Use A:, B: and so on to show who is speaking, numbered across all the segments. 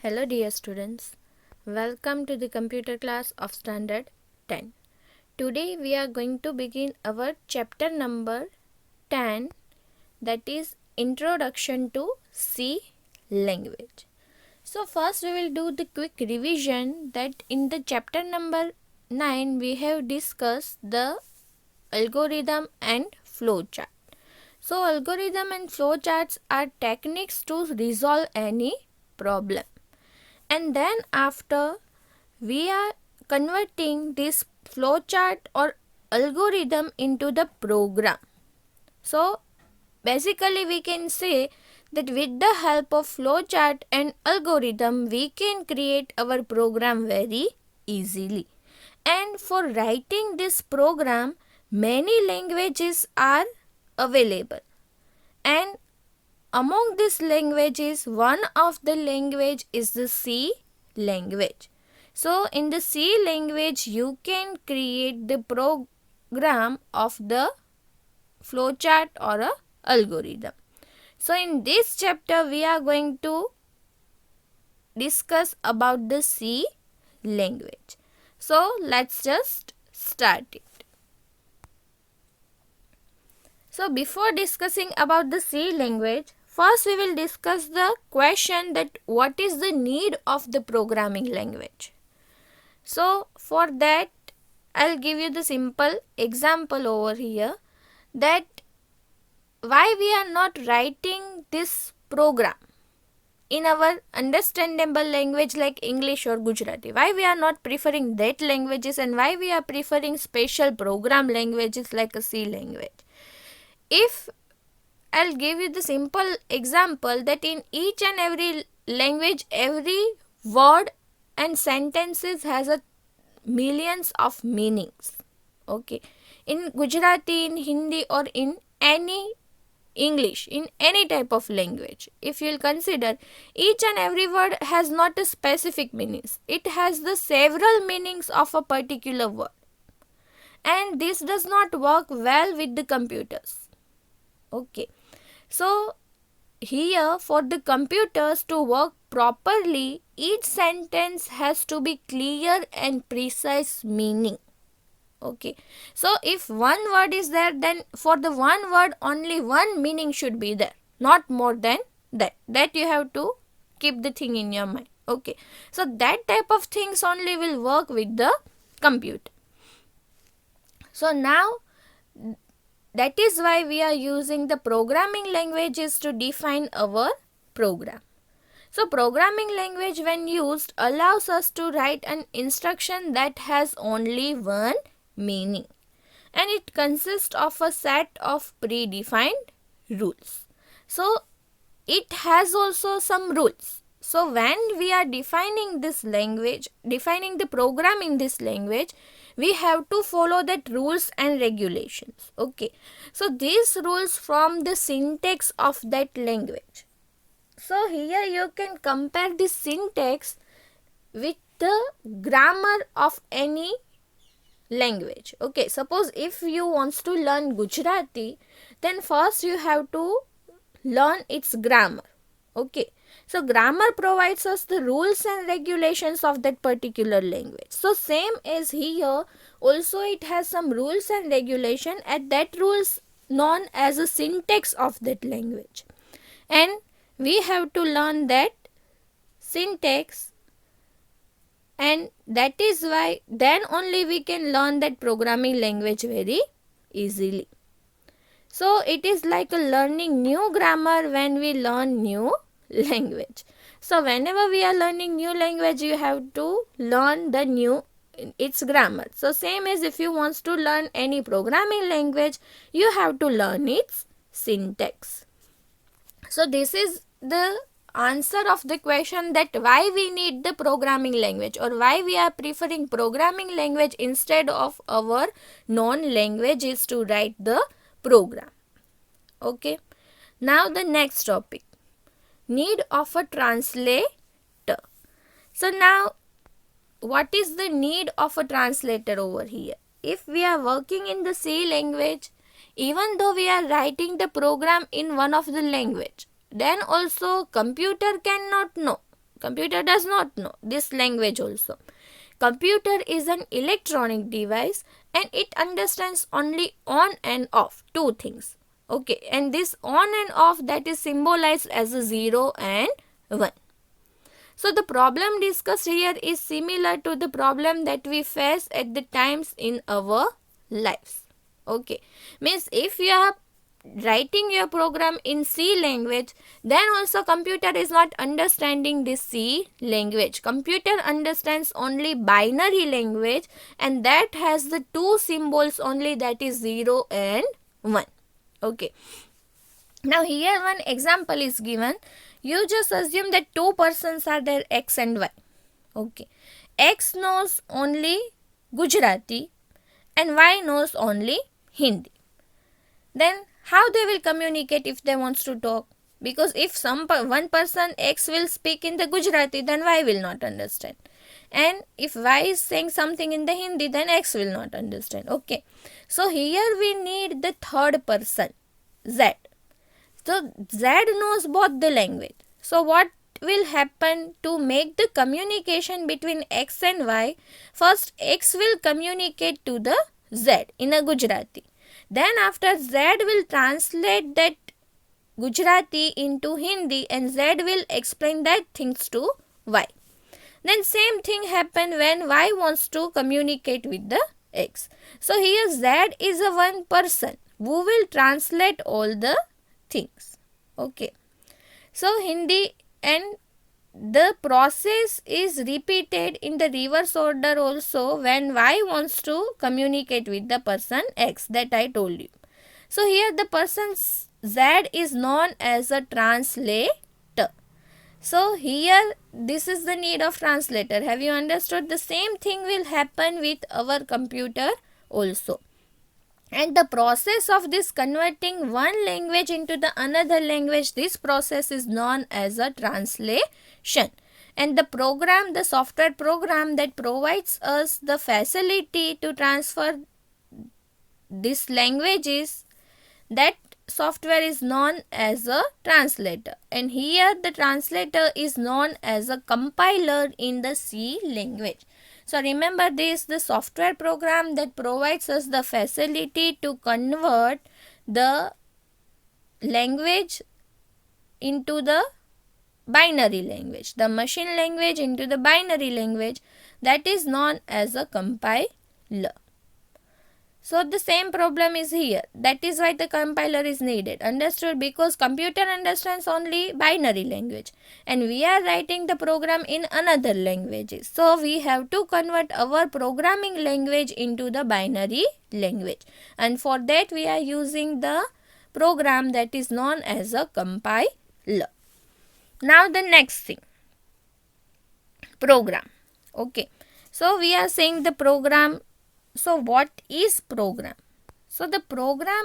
A: Hello dear students, welcome to the computer class of standard 10. Today we are going to begin our chapter number 10, that is Introduction to C language. So first we will do the quick revision that in the chapter number 9 we have discussed the algorithm and flowchart. So algorithm and flowcharts are techniques to resolve any problem. And then after we are converting this flowchart or algorithm into the program. So basically we can say that with the help of flowchart and algorithm we can create our program very easily. And for writing this program many languages are available, and among these languages, one of the language is the C language. So in the C language, you can create the program of the flowchart or a algorithm. So in this chapter, we are going to discuss about the C language. So let's just start it. So before discussing about the C language, first we will discuss the question that what is the need of the programming language. So for that I'll give you the simple example over here, that why we are not writing this program in our understandable language like English or Gujarati. Why we are not preferring that languages and why we are preferring special program languages like a C language. If I'll give you the simple example that in each and every language, every word and sentences has a millions of meanings. Okay. In Gujarati, in Hindi or in any English, in any type of language, if you'll consider, each and every word has not a specific meanings. It has the several meanings of a particular word. And this does not work well with the computers. Okay, so here for the computers to work properly, each sentence has to be clear and precise meaning. Okay, so if one word is there, then for the one word only one meaning should be there, not more than that. That you have to keep the thing in your mind. Okay, so that type of things only will work with the computer. So now that is why we are using the programming languages to define our program. So programming language when used allows us to write an instruction that has only one meaning, and it consists of a set of predefined rules. So it has also some rules. So when we are defining this language, defining the program in this language, we have to follow that rules and regulations. Okay, so these rules from the syntax of that language. So here you can compare the syntax with the grammar of any language. Okay, suppose if you want to learn Gujarati, then first you have to learn its grammar. Okay, so grammar provides us the rules and regulations of that particular language. So same as here, also it has some rules and regulation, and that rules known as a syntax of that language. And we have to learn that syntax, and that is why then only we can learn that programming language very easily. So it is like a learning new grammar when we learn new language. So whenever we are learning new language, you have to learn the new its grammar. So same as if you want to learn any programming language, you have to learn its syntax. So this is the answer of the question that why we need the programming language, or why we are preferring programming language instead of our known languages to write the program. Okay, now the next topic, need of a translator. So now what is the need of a translator over here? If we are working in the C language, even though we are writing the program in one of the language, then also computer cannot know. Computer does not know this language also. Computer is an electronic device and it understands only on and off, two things. Okay, and this on and off, that is symbolized as a 0 and 1. So the problem discussed here is similar to the problem that we face at the times in our lives. Okay, means if you are writing your program in C language, then also computer is not understanding this C language. Computer understands only binary language, and that has the two symbols only, that is 0 and 1. Okay, now here one example is given. You just assume that two persons are there, X and Y. Okay, X knows only Gujarati and Y knows only Hindi. Then how they will communicate if they wants to talk? Because if one person X will speak in the Gujarati, then Y will not understand. And if Y is saying something in the Hindi, then X will not understand. Okay, so here we need the third person, Z. So Z knows both the language. So what will happen to make the communication between X and Y? First, X will communicate to the Z in a Gujarati. Then after, Z will translate that Gujarati into Hindi and Z will explain that things to Y. Then same thing happen when Y wants to communicate with the X. So here Z is a one person who will translate all the things. Okay, so Hindi, and the process is repeated in the reverse order also when Y wants to communicate with the person X, that I told you. So here the person Z is known as a translator. So here this is the need of translator. Have you understood? The same thing will happen with our computer also. And the process of this converting one language into the another language, this process is known as a translation. And the program, the software program that provides us the facility to transfer these languages, that software is known as a translator. And here the translator is known as a compiler in the C language. So remember this, the software program that provides us the facility to convert the language into the binary language, the machine language into the binary language, that is known as a compiler. So the same problem is here. That is why the compiler is needed. Understood? Because computer understands only binary language and we are writing the program in another languages. So we have to convert our programming language into the binary language. And for that we are using the program that is known as a compiler. Now the next thing. Program. Okay. So we are saying the program. So what is program? So the program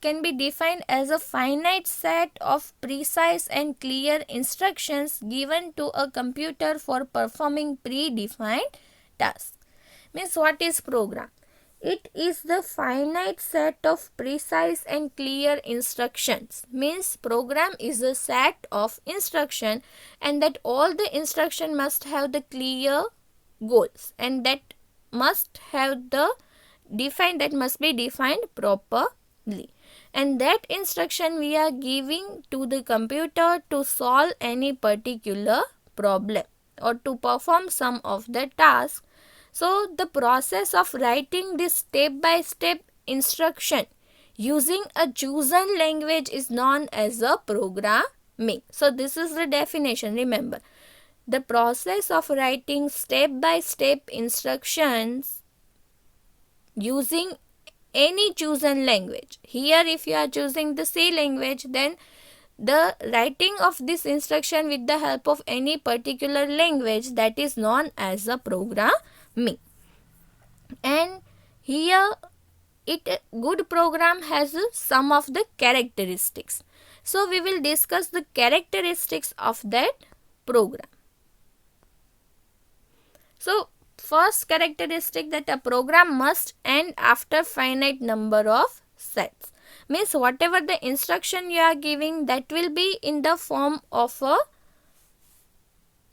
A: can be defined as a finite set of precise and clear instructions given to a computer for performing predefined tasks. Means what is program? It is the finite set of precise and clear instructions. Means program is a set of instruction and that all the instruction must have the clear goals and that must have the must be defined properly, and that instruction we are giving to the computer to solve any particular problem or to perform some of the tasks. So the process of writing this step-by-step instruction using a chosen language is known as a programming. So this is the definition. Remember, the process of writing step-by-step instructions using any chosen language. Here if you are choosing the C language, then the writing of this instruction with the help of any particular language, that is known as a programming. And here good program has some of the characteristics. So we will discuss the characteristics of that program. So first characteristic, that a program must end after finite number of sets. Means whatever the instruction you are giving, that will be in the form of a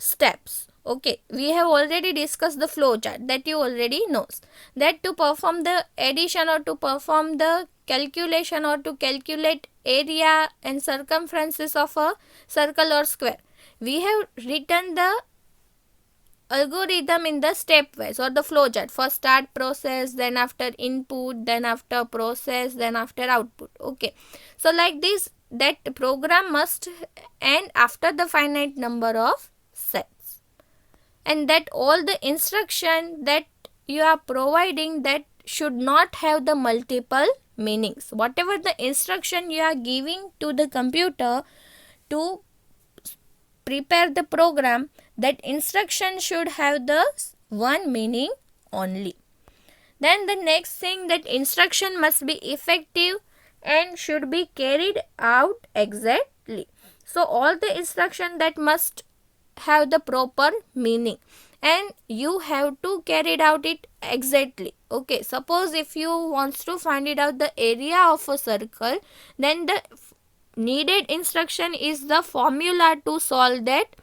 A: steps. Okay, we have already discussed the flow chart, that you already knows, that to perform the addition or to perform the calculation or to calculate area and circumferences of a circle or square, we have written the algorithm in the stepwise or the flow chart. First start process, then after input, then after process, then after output. Okay, so like this, that program must end after the finite number of sets, and that all the instruction that you are providing, that should not have the multiple meanings. Whatever the instruction you are giving to the computer to prepare the program, that instruction should have the one meaning only. Then the next thing, that instruction must be effective and should be carried out exactly. So all the instruction that must have the proper meaning, and you have to carry it out it exactly. Okay, suppose if you wants to find it out the area of a circle, then the needed instruction is the formula to solve that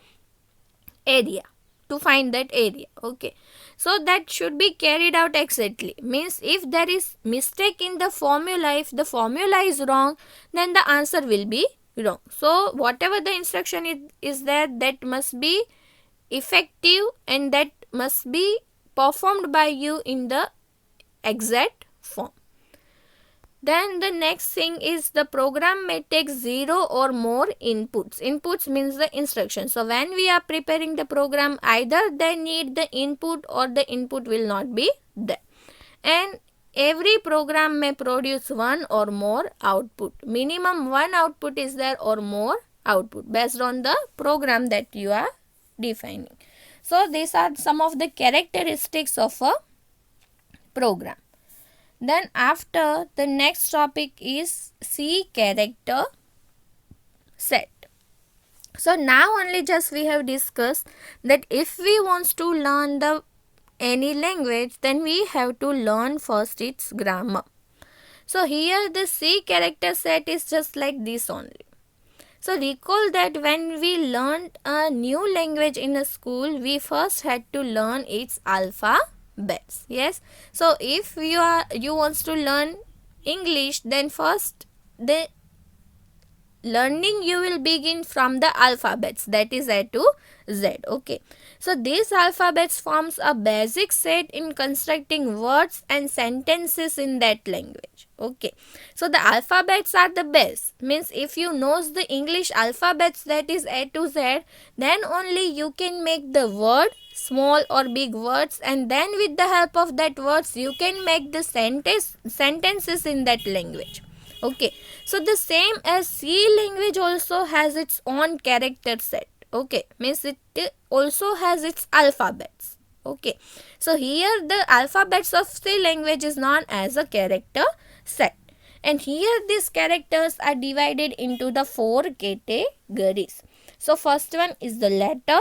A: area, to find that area. Okay, so that should be carried out exactly. Means if there is mistake in the formula, if the formula is wrong, then the answer will be wrong. So whatever the instruction is there, that must be effective and that must be performed by you in the exact form. Then the next thing is, the program may take 0 or more inputs. Inputs means the instruction. So when we are preparing the program, either they need the input or the input will not be there. And every program may produce one or more output. Minimum one output is there or more output based on the program that you are defining. So these are some of the characteristics of a program. Then after, the next topic is C character set. So now only just we have discussed that if we want to learn the any language, then we have to learn first its grammar. So here the C character set is just like this only. So recall that when we learned a new language in a school, we first had to learn its alphabets. Yes. So if you wants to learn English, then first the learning you will begin from the alphabets, that is A to Z. Okay, so these alphabets forms a basic set in constructing words and sentences in that language. Okay, so the alphabets are the base. Means if you knows the English alphabets, that is A to Z, then only you can make the word, small or big words, and then with the help of that words you can make the sentences in that language. Okay, so the same as C language also has its own character set. Okay, means it also has its alphabets. Okay, so here the alphabets of C language is known as a character set, and here these characters are divided into the 4 categories. So first one is the letter,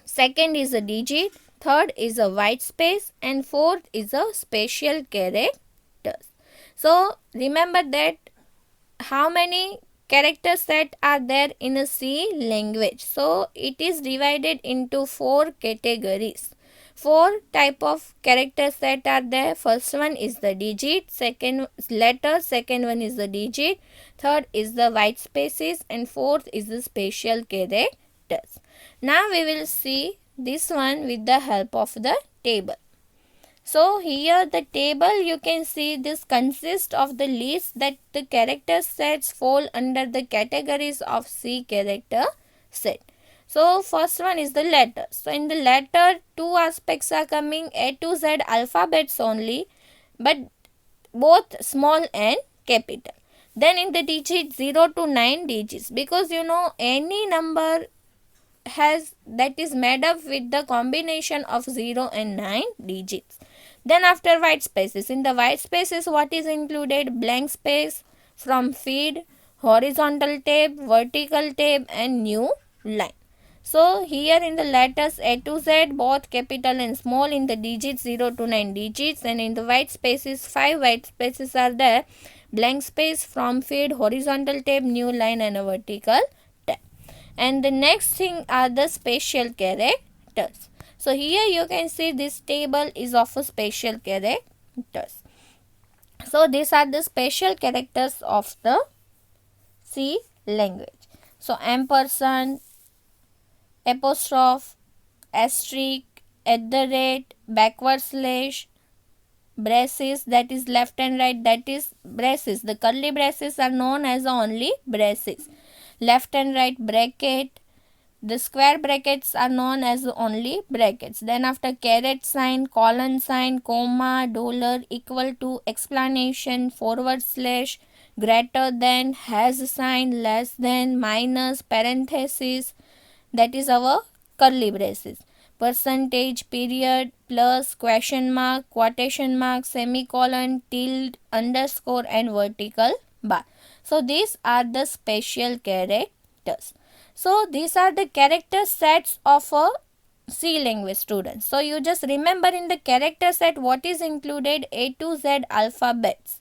A: second is a digit, third is a white space, and fourth is a special characters. So remember that how many character set are there in a C language. So it is divided into 4 categories. 4 type of character set are there. First one is the digit, second letter, second one is the digit, third is the white spaces, and fourth is the special characters. Now we will see this one with the help of the table. So here the table, you can see this consists of the list that the character sets fall under the categories of C character set. So first one is the letter. So in the letter, 2 aspects are coming, A to Z alphabets only, but both small and capital. Then in the digit, 0 to 9 digits, because you know any number has that is made up with the combination of 0 and 9 digits. Then after white spaces, in the white spaces what is included? Blank space from feed, horizontal tab, vertical tab, and new line. So here in the letters A to Z, both capital and small, in the digits 0 to 9 digits, and in the white spaces 5 white spaces are there. Blank space, from feed, horizontal tab, new line, and a vertical tab. And the next thing are the special characters. So here you can see this table is of a special characters. So these are the special characters of the C language. So ampersand, apostrophe, asterisk, at the rate, backward slash, braces, that is left and right, that is braces. The curly braces are known as only braces. Left and right bracket, the square brackets are known as only brackets. Then after caret sign, colon sign, comma, dollar, equal to, explanation, forward slash, greater than, has sign, less than, minus, parenthesis, that is our curly braces. Percentage, period, plus, question mark, quotation mark, semicolon, tilde, underscore and vertical bar. So these are the special characters. So these are the character sets of a C language student. So you just remember in the character set what is included: A to Z alphabets,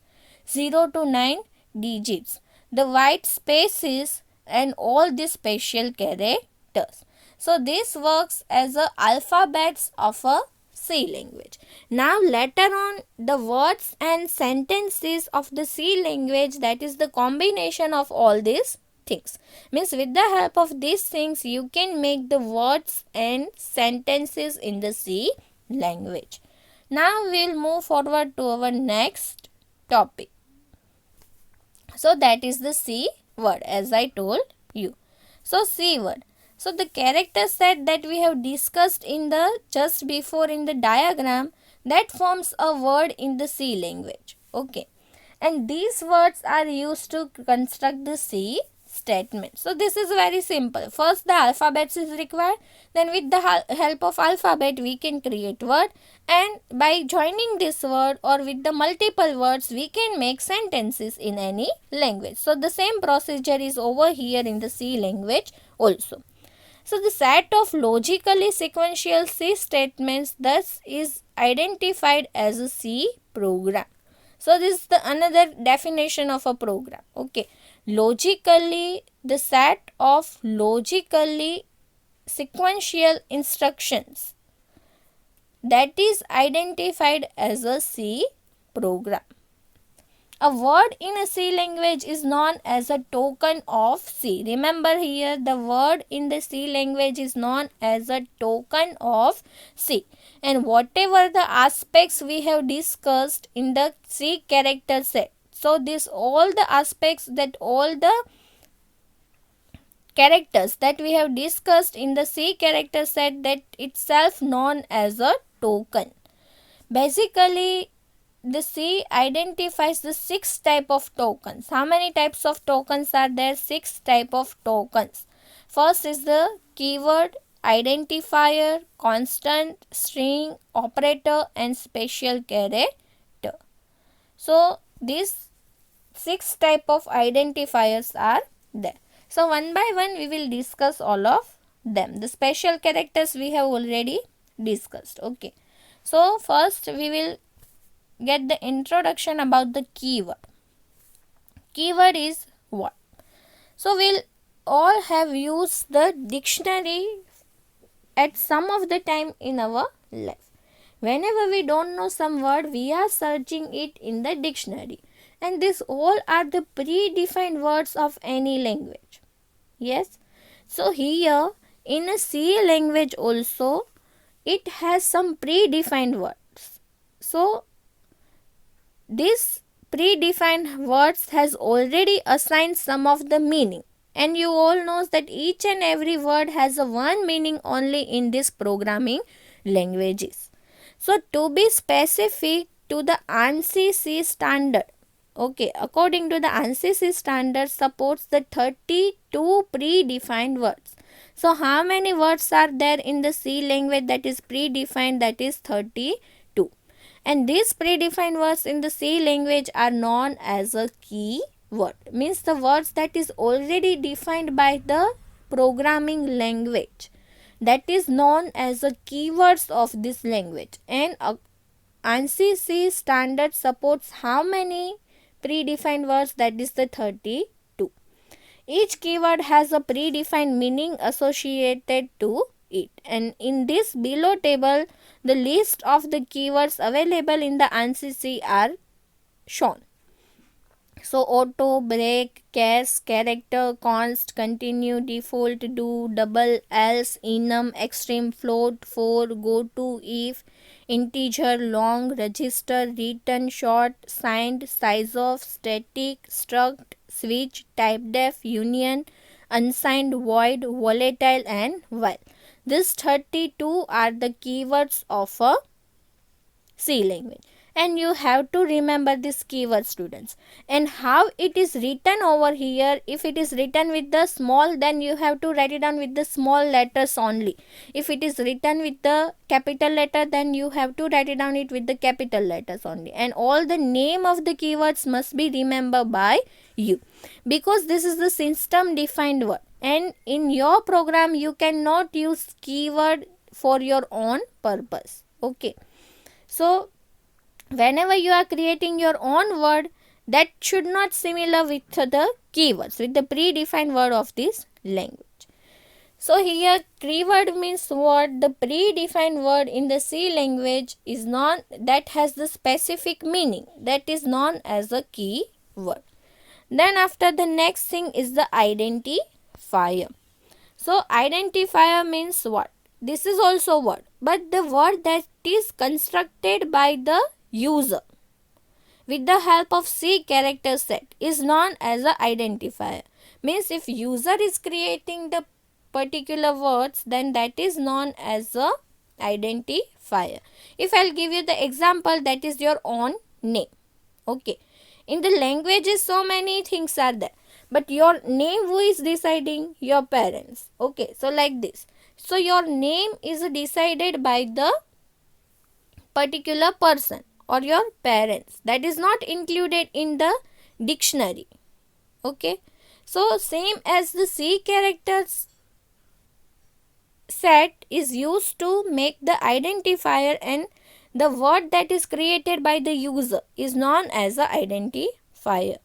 A: 0 to 9 digits, the white spaces and all these special characters. So this works as a alphabets of a C language. Now later on, the words and sentences of the C language, that is the combination of all these things. Means with the help of these things you can make the words and sentences in the C language. Now we'll move forward to our next topic. So that is the C word, as I told you. So C word. So the character set that we have discussed in the just before in the diagram, that forms a word in the C language. Okay. And these words are used to construct the C statement. So this is very simple. First the alphabets is required. Then with the help of alphabet we can create word. And by joining this word or with the multiple words we can make sentences in any language. So the same procedure is over here in the C language also. So the set of logically sequential C statements thus is identified as a C program. So this is the another definition of a program. Okay. Logically, the set of logically sequential instructions that is identified as a C program. A word in a C language is known as a token of C. Remember here, the word in the C language is known as a token of C. And whatever the aspects we have discussed in the C character set. So this all the aspects, that all the characters that we have discussed in the C character set, that itself known as a token. Basically, the C identifies the 6 type of tokens. How many types of tokens are there? 6 type of tokens. First is the keyword, identifier, constant, string, operator and special character. So these 6 type of identifiers are there. So one by one we will discuss all of them. The special characters we have already discussed. Okay. So first we will get the introduction about the keyword. Keyword is what? So we'll all have used the dictionary at some of the time in our life. Whenever we don't know some word, we are searching it in the dictionary. And these all are the predefined words of any language. Yes. So here in a C language also, it has some predefined words. So this predefined words has already assigned some of the meaning, and you all knows that each and every word has a one meaning only in this programming languages. So to be specific to the ANSI C standard, okay, according to the ANSI C standard supports the 32 predefined words. So how many words are there in the C language that is predefined? That is 32. And these predefined words in the C language are known as a keyword. Means the words that is already defined by the programming language. That is known as the keywords of this language. And ANSI C standard supports how many predefined words? That is the 32. Each keyword has a predefined meaning associated to it, and in this below table the list of the keywords available in the ANSYS are shown. So auto, break, case, character, const, continue, default, do, double, else, enum, extreme, float, for, go to, if, integer, long, register, return, short, signed, size of, static, struct, switch, typedef, union, unsigned, void, volatile, and while. These 32 are the keywords of a C language, and you have to remember this keyword, students. And how it is written over here, if it is written with the small, then you have to write it down with the small letters only. If it is written with the capital letter, then you have to write it down it with the capital letters only. And all the name of the keywords must be remembered by you, because this is the system defined word, and in your program you cannot use keyword for your own purpose. Okay, so whenever you are creating your own word, that should not similar with the keywords, with the predefined word of this language. So here keyword means what? The predefined word in the C language is known, that has the specific meaning, that is known as a keyword. Then after, the next thing is the identifier. So identifier means what? This is also word, but the word that is constructed by the user with the help of C character set is known as a identifier. Means if user is creating the particular words, then that is known as a identifier. If I'll give you the example, that is your own name. Okay, in the languages so many things are there, but your name, who is deciding? Your parents. Okay, so like this. So your name is decided by the particular person or your parents. That is not included in the dictionary. Okay, so same as the C characters set is used to make the identifier, and the word that is created by the user is known as the identifier.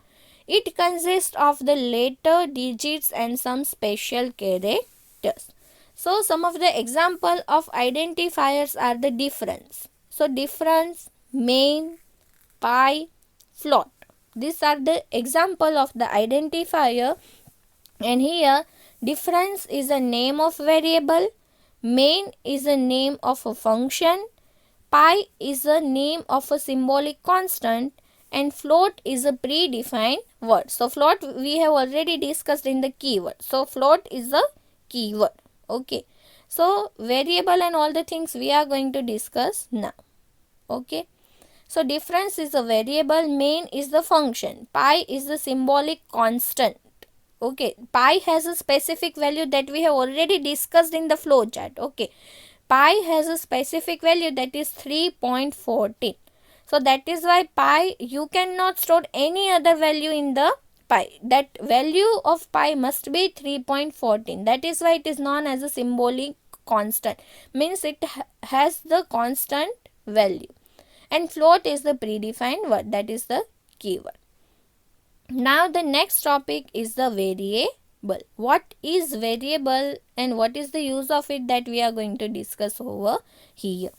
A: It consists of the letter, digits, and some special characters. So some of the example of identifiers are the difference. So difference, main, pi, float. These are the example of the identifier. And here difference is a name of variable, main is a name of a function, pi is a name of a symbolic constant, and float is a predefined word. So float we have already discussed in the keyword. So float is a keyword. Okay, so variable and all the things we are going to discuss now. Okay, so difference is a variable, main is the function, pi is the symbolic constant. Okay, pi has a specific value that we have already discussed in the flow chart. Okay, pi has a specific value that is 3.14. So that is why pi, you cannot store any other value in the pi. That value of pi must be 3.14. That is why it is known as a symbolic constant. Means it has the constant value. And float is the predefined word, that is the keyword. Now the next topic is the variable. What is variable and what is the use of it, that we are going to discuss over here.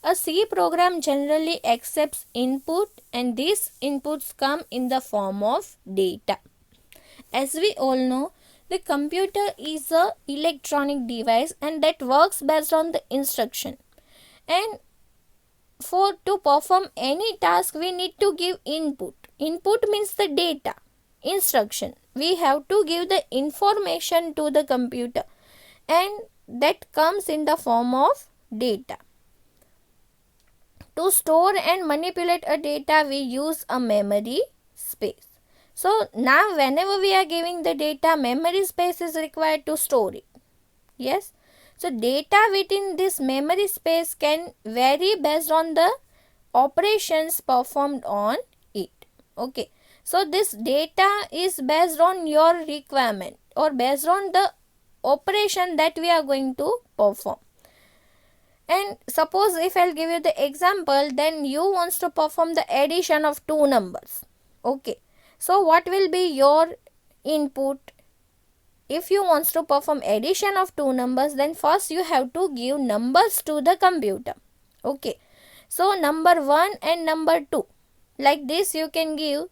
A: A C program generally accepts input, and these inputs come in the form of data. As we all know, the computer is a electronic device and that works based on the instruction. And to perform any task, we need to give input. Input means the data, instruction. We have to give the information to the computer, and that comes in the form of data. To store and manipulate a data, we use a memory space. So now whenever we are giving the data, memory space is required to store it. Yes. So data within this memory space can vary based on the operations performed on it. Okay. So this data is based on your requirement or based on the operation that we are going to perform. And suppose if I'll give you the example, then you wants to perform the addition of two numbers. Okay. So what will be your input? if you want to perform addition of two numbers, then first you have to give numbers to the computer. Okay, so number 1 and number 2, like this you can give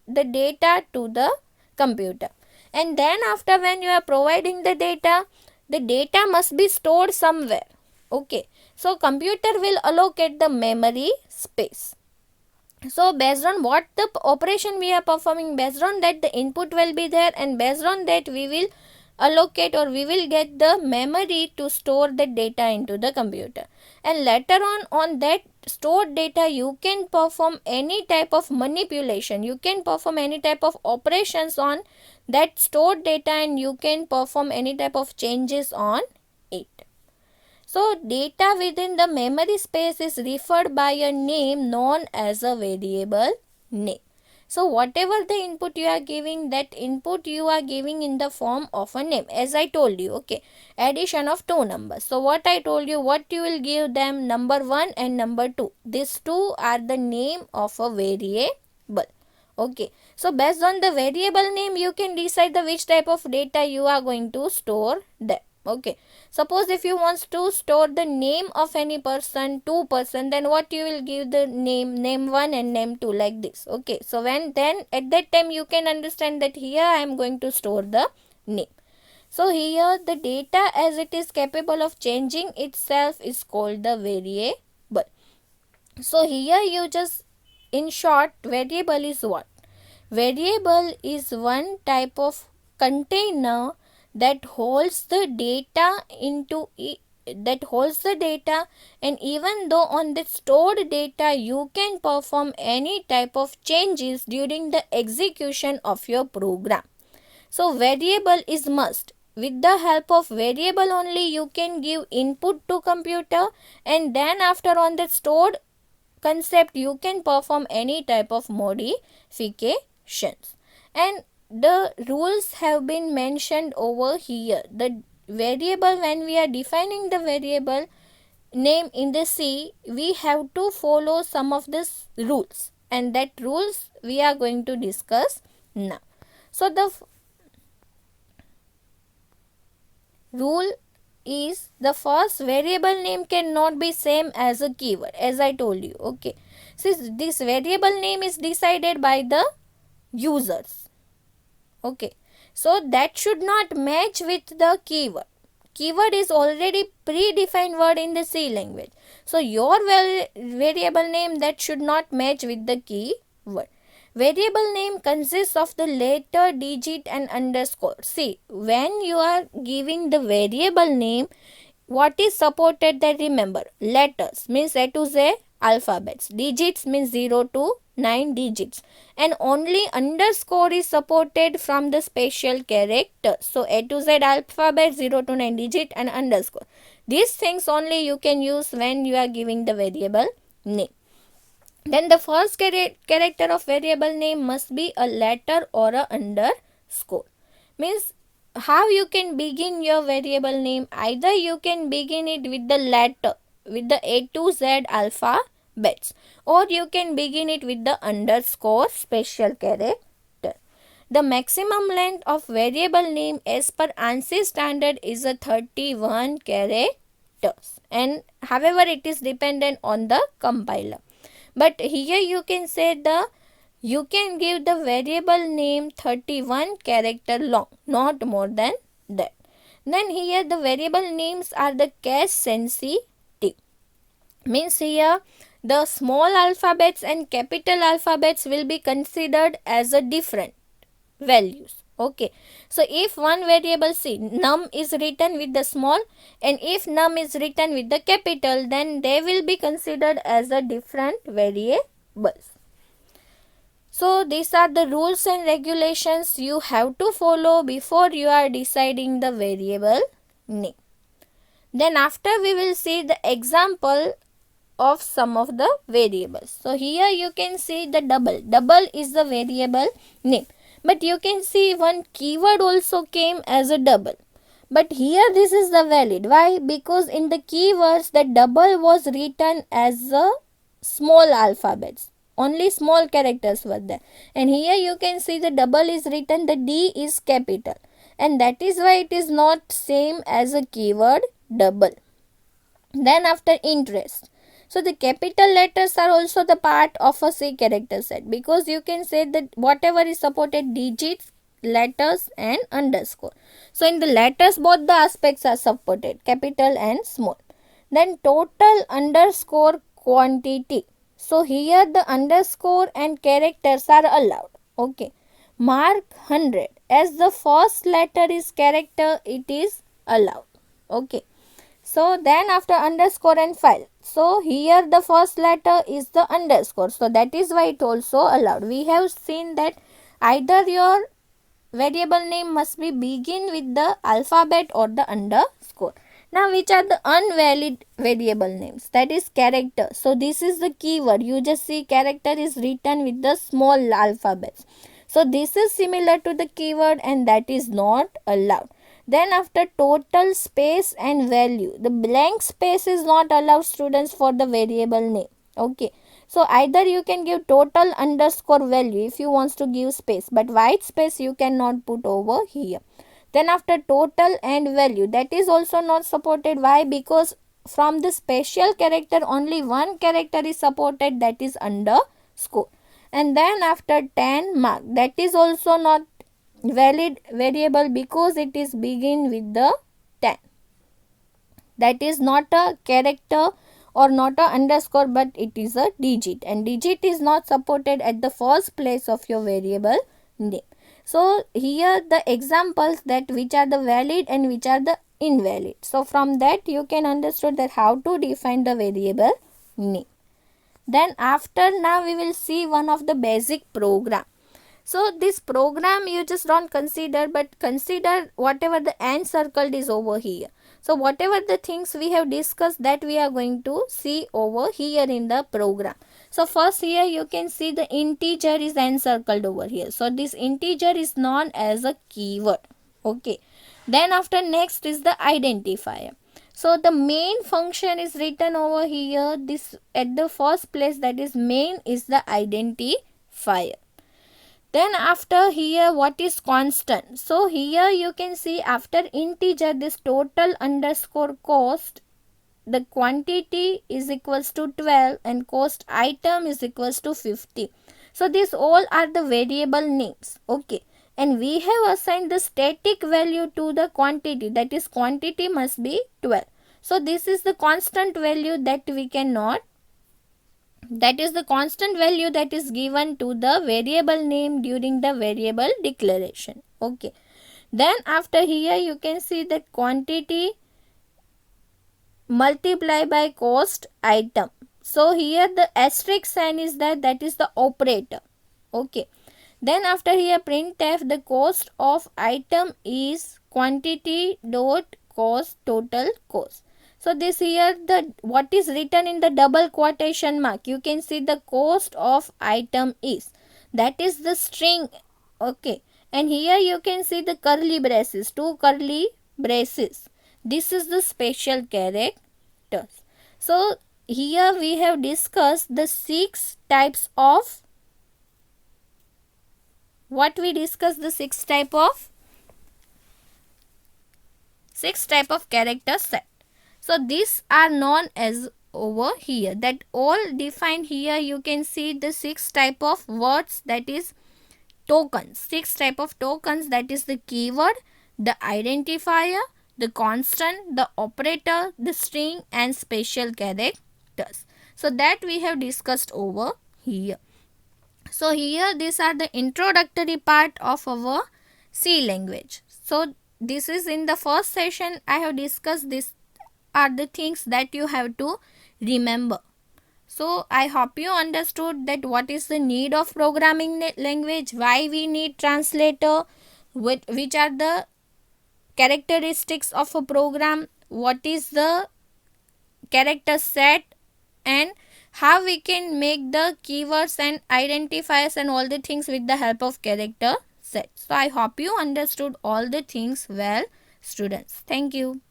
A: the data to the computer, and then after when you are providing the data must be stored somewhere. Okay, so computer will allocate the memory space. So based on what the operation we are performing, based on that the input will be there, and based on that we will allocate or we will get the memory to store the data into the computer. And later on that stored data you can perform any type of manipulation, you can perform any type of operations on that stored data, and you can perform any type of changes on it. So data within the memory space is referred by a name known as a variable name. So whatever the input you are giving, that input you are giving in the form of a name, as I told you. Okay, addition of two numbers. So what I told you, what you will give them, number 1 and number 2. These two are the name of a variable. Okay, so based on the variable name you can decide the which type of data you are going to store there. Okay, suppose if you want to store the name of any person, two person, then what you will give the name 1 and name 2, like this. Okay, so when then at that time you can understand that here I am going to store the name. So here the data as it is capable of changing itself is called the variable. So here you just, in short, variable is what? Variable is one type of container that holds the data and even though on the stored data you can perform any type of changes during the execution of your program. So variable is must. With the help of variable only you can give input to computer, and then after on the stored concept you can perform any type of modifications. And the rules have been mentioned over here. The variable, when we are defining the variable name in the C, we have to follow some of these rules, and that rules we are going to discuss now. So the rule is, the first variable name cannot be same as a keyword, as I told you. Okay, since this variable name is decided by the users. Okay, so that should not match with the keyword. Keyword is already predefined word in the C language. So your variable name, that should not match with the keyword. Variable name consists of the letter, digit and underscore. See, when you are giving the variable name, what is supported, that remember, letters means A to Z alphabets, digits means 0 to 9 digits, and only underscore is supported from the special character. So A to Z alphabet, 0 to 9 digit and underscore. These things only you can use when you are giving the variable name. Then the first character of variable name must be a letter or a underscore. Means how you can begin your variable name, either you can begin it with the letter, with the A to Z alphabets, or you can begin it with the underscore special character. The maximum length of variable name as per ANSI standard is a 31 characters, and however it is dependent on the compiler. But here you can say you can give the variable name 31 character long, not more than that. Then here the variable names are the case sensitive. Means here the small alphabets and capital alphabets will be considered as a different values. Okay, so if one variable C, num is written with the small, and if num is written with the capital, then they will be considered as a different variables. So these are the rules and regulations you have to follow before you are deciding the variable name. Then after we will see the example of some of the variables. So here you can see the double. Double is the variable name. But you can see one keyword also came as a double. But here this is the valid. Why? Because in the keywords the double was written as a small alphabets. Only small characters were there. And here you can see the double is written, the D is capital. and that is why it is not same as a keyword double. Then after interest, so the capital letters are also the part of a C character set, because you can say that whatever is supported, digits, letters and underscore. So in the letters both the aspects are supported, capital and small. Then total underscore quantity. So here the underscore and characters are allowed. Okay. Mark 100. As the first letter is character, it is allowed. Okay. So then after underscore and file. So here the first letter is the underscore. So that is why it also allowed. We have seen that either your variable name must be begin with the alphabet or the underscore. Now which are the unvalid variable names? That is character. So this is the keyword. You just see character is written with the small alphabets. So this is similar to the keyword and that is not allowed. Then after total space and value, the blank space is not allowed, students, for the variable name. Okay. So either you can give total underscore value if you want to give space, but white space you cannot put over here. Then after total and value, that is also not supported. Why? Because from the special character only one character is supported, that is underscore. And then after 10 mark, that is also not valid variable because it is begin with the 10. That is not a character or not a underscore, but it is a digit, and digit is not supported at the first place of your variable name. So here the examples that which are the valid and which are the invalid. So from that you can understand that how to define the variable name. Then after, now we will see one of the basic program. So this program you just don't consider, but consider whatever the and circled is over here. So whatever the things we have discussed, that we are going to see over here in the program. So first here you can see the integer is encircled over here. So this integer is known as a keyword. Okay. Then after next is the identifier. So the main function is written over here. This at the first place, that is main, is the identifier. Then after here, what is constant? So here you can see after integer, this total underscore cost, the quantity is equals to 12 and cost item is equals to 50. So these all are the variable names. Okay. And we have assigned the static value to the quantity, that is quantity must be 12. So this is the constant value that we cannot, that is the constant value that is given to the variable name during the variable declaration. Okay. Then after here you can see that quantity multiply by cost item. So here the asterisk sign is that is the operator. Okay. Then after here printf, the cost of item is quantity dot cost total cost. So this here, the what is written in the double quotation mark, you can see the cost of item is, that is the string. Okay. And here you can see the curly braces, two curly braces. This is the special characters. So here we have discussed the 6 types of, what we discussed, the 6 type of character set. So these are known as over here, that all defined here. You can see the 6 type of words, that is tokens. 6 type of tokens, that is the keyword, the identifier, the constant, the operator, the string and special characters. So that we have discussed over here. So here these are the introductory part of our C language. So this is in the first session I have discussed. These are the things that you have to remember. So I hope you understood that what is the need of programming language, why we need translator, which are the characteristics of a program, what is the character set, and how we can make the keywords and identifiers and all the things with the help of character set. So I hope you understood all the things well, students. Thank you.